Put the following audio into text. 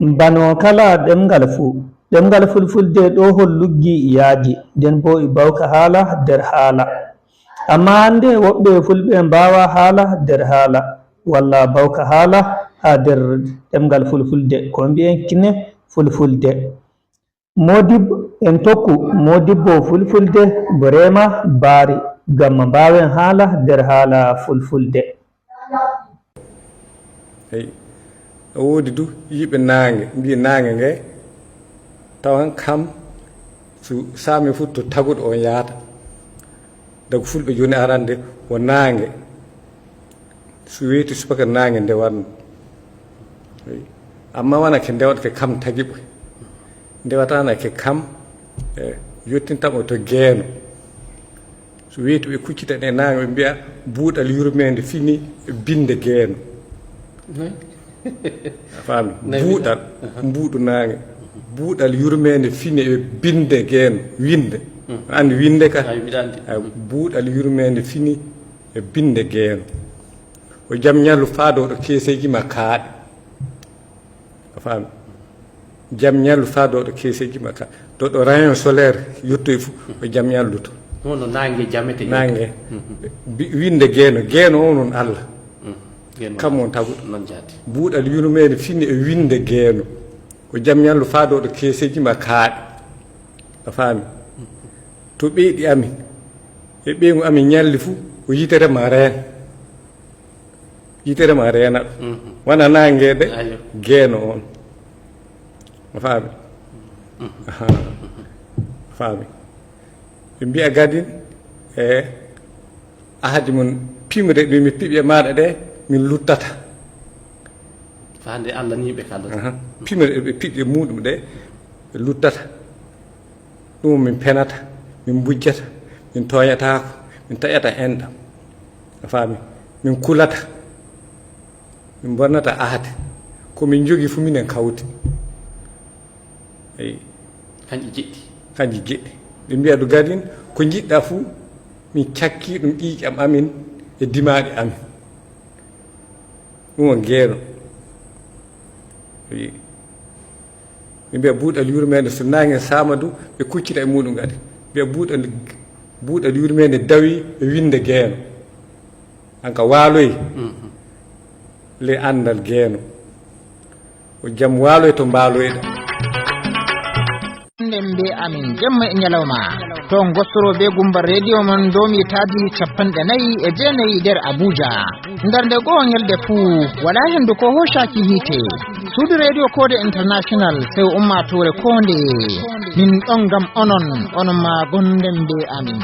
bano kala ɗemgal fuu ɗemgal fulfulde ɗo holluggi yaaji nden bo e bawka haala nder haala amma hande woɓɓe fulɓe mbawa haala nder haala walla bawka haala ha nder ɗemgal fulfulde ko mbiyen kine fulfulde. Modibbo en tokku modibbo fulfulde Braimer baari ngam mbawen haala nder haala fulfulde. O woodi du yiɓe naange mbi naange nge tawan kam so saami fof to taguɗo on yaata dago fulɓe joni arande o naange so weeti subaka naange nde wanno amma wona ke ndewata ke kam tagiɓo ndewatana ke kam yottintamo to geeno so weeti ɓe kuccitan e naange ɓe mbiya buuɗal yurmede fini binde geeno a faami buuɗal mbuuɗu naange buuɗal yurmede fini e binde geeno winde andi winde ka buuɗal yurmede fini e binde geeno o jam ñallu faadoɗo keeseji ma kaaɗe a faami jam ñallu faadoɗo keeseji ma kaaɗe to ɗo rayon solaire yettoy fof o jam ñalluto hono nangue jamete nangue winde geeno geeno o noon Allah kam on taguɗo non jaati buuɗal yurmede fini e winde geeno ko jam ñallu faadoɗo keeseji ma kaaɗe a faami to ɓeyɗi amin e ɓeygu amin ñalli fuu o yitere ma reena ɗo wona nangue de geeno on a faami a faami ɓe mbiya gadin e ahadi mon pimre ɗe mi piɓe maɗa ɗe min luttata fande Allah ni ɓe kaldata pimre ɗe ɓe piɓe muɗum ɗe ɓe luttata ɗum min penata min bujjata min toyatako min taƴata enɗam a faami min kulata min bonnata ahade komin jogui fu minen kawti eyi kanƴi jeɗɗi ɓe mbiya ɗo gadin ko jiɗɗa fuu min cakki ɗum ƴiƴam amin e dimaɗi amin ɗum on geeno ɓe mbiya buuɗal yurmede so nangue samadou ɓe kuccita e muɗum kadi mbiya buuɗal yurmede dawi e winde geeno hanka waaloyi le andal geeno o jaam waaloy to mbaaloyɗa mbe amin jemma e ñalawma ton gostoro be gumbar radio mon domi taadi 49 nder Abuja ndarde goo ñalde fuu wala hendu ko hoshaki hite suudu radio kode international sew ummatore konde min ɗon gam onon ma gonden be amin.